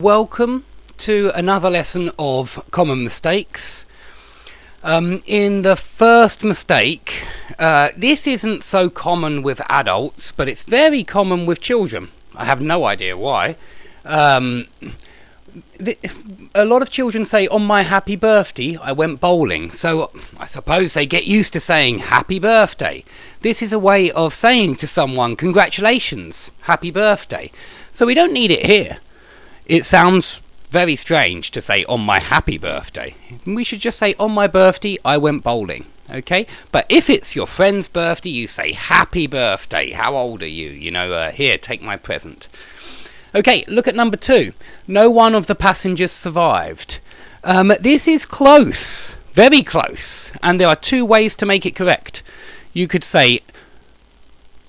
Welcome to another lesson of common mistakes. In the first mistake, this isn't so common with adults, but it's very common with children. I have no idea why. A lot of children say, on my happy birthday, I went bowling. So I suppose they get used to saying happy birthday. This is a way of saying to someone, congratulations, happy birthday. So we don't need it here. It sounds very strange to say on my happy birthday. We should just say on my birthday I went bowling, okay? But if it's your friend's birthday, you say happy birthday. How old are you? Here, take my present. Okay, look at number 2. No one of the passengers survived. This is close, very close, and there are 2 ways to make it correct. You could say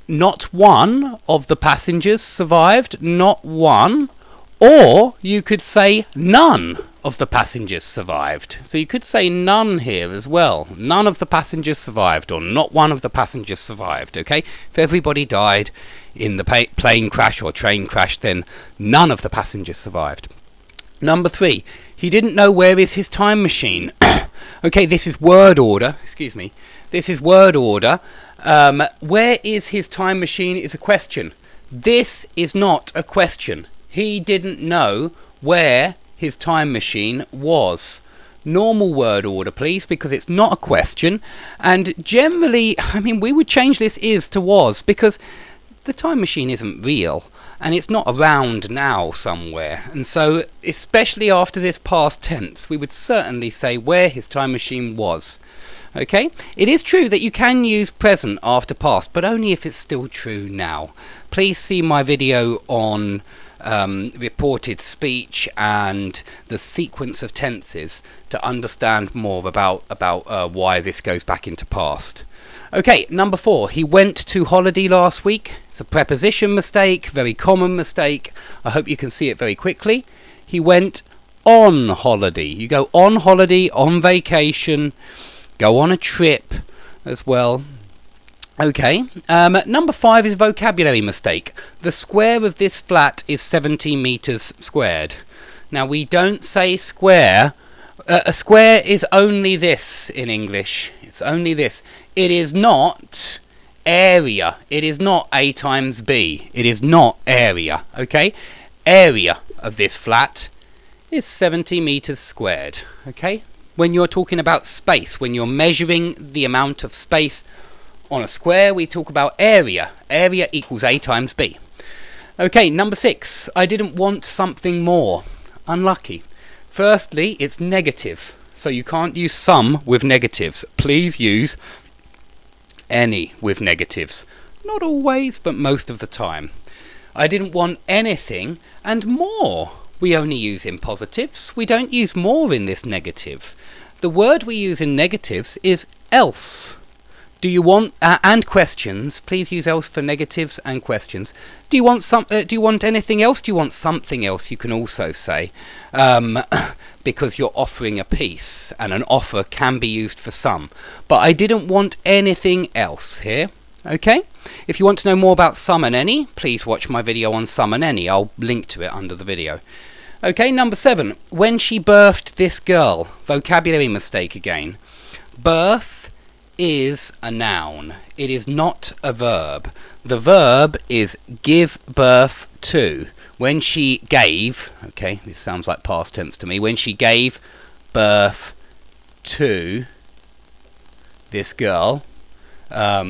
not one of the passengers survived, not one. Or you could say none of the passengers survived. So you could say none here as well. None of the passengers survived, or not one of the passengers survived, okay? If everybody died in the plane crash or train crash, then none of the passengers survived. Number 3, he didn't know where is his time machine. Okay, this is word order. Excuse me. This is word order. Where is his time machine is a question. This is not a question. He didn't know where his time machine was. Normal word order, please, because it's not a question. And generally, we would change this is to was, because the time machine isn't real, and it's not around now somewhere. And so, especially after this past tense, we would certainly say where his time machine was. Okay? It is true that you can use present after past, but only if it's still true now. Please see my video on reported speech and the sequence of tenses to understand more about why this goes back into past. Okay, number 4. He went to holiday last week. It's a preposition mistake, very common mistake. I hope you can see it very quickly. He went on holiday. You go on holiday, on vacation, go on a trip as well. Okay, number 5 is vocabulary mistake. The square of this flat is 70 meters squared. Now, we don't say square. A square is only this in English. It's only this. It is not area. It is not A times B. It is not area, okay? Area of this flat is 70 meters squared, okay? When you're talking about space, when you're measuring the amount of space on a square, we talk about area. Area equals A times B. Okay, number 6. I didn't want something more. Unlucky. Firstly, it's negative, so you can't use some with negatives. Please use any with negatives. Not always, but most of the time. I didn't want anything and more. We only use in positives. We don't use more in this negative. The word we use in negatives is else. Do you want and questions? Please use else for negatives and questions. Do you want anything else? Do you want something else? You can also say, because you're offering a piece, and an offer can be used for some. But I didn't want anything else here. Okay. If you want to know more about some and any, please watch my video on some and any. I'll link to it under the video. Okay. Number 7. When she birthed this girl. Vocabulary mistake again. Birth is a noun. It is not a verb. The verb is give birth to. When she gave, okay, this sounds like past tense to me, when she gave birth to this girl, I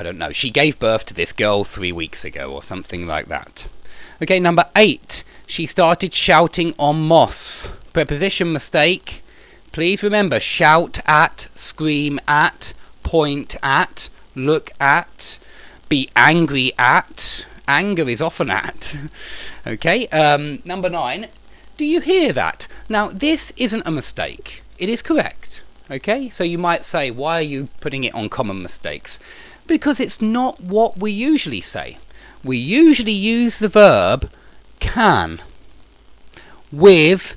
don't know, she gave birth to this girl 3 weeks ago or something like that. Okay, number 8, she started shouting on moss. Preposition mistake. Please remember, shout at, scream at, point at, look at, be angry at. Anger is often at. Okay, number 9, do you hear that? Now, this isn't a mistake. It is correct. Okay, so you might say, why are you putting it on common mistakes? Because it's not what we usually say. We usually use the verb can with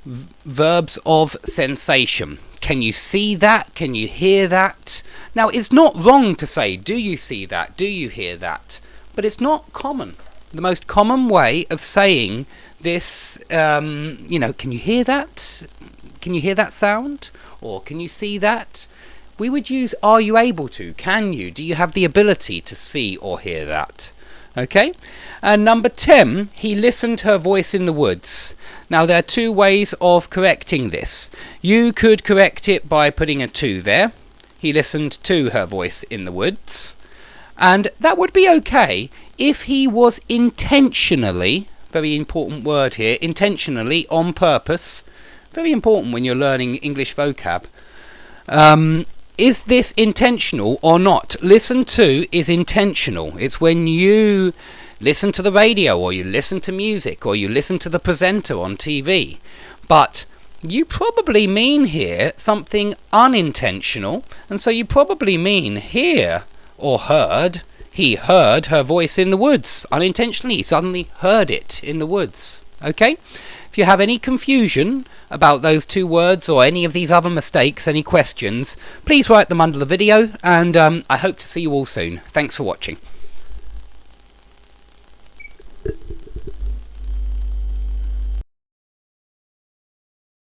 verbs of sensation. Can you see that? Can you hear that? Now, it's not wrong to say, do you see that? Do you hear that? But it's not common. The most common way of saying this, can you hear that? Can you hear that sound? Or can you see that? We would use are you able to? Can you? Do you have the ability to see or hear that? Okay? And number 10, he listened her voice in the woods. Now there are two ways of correcting this. You could correct it by putting a 2 there. He listened to her voice in the woods. And that would be okay if he was intentionally, very important word here, intentionally, on purpose, very important when you're learning English vocab. Is this intentional or not? Listen to is intentional. It's when you listen to the radio or you listen to music or you listen to the presenter on TV. But you probably mean here something unintentional, and so you probably mean hear or heard. He heard her voice in the woods. Unintentionally, he suddenly heard it in the woods. Okay? If you have any confusion about those two words or any of these other mistakes, any questions, please write them under the video, and I hope to see you all soon. Thanks for watching.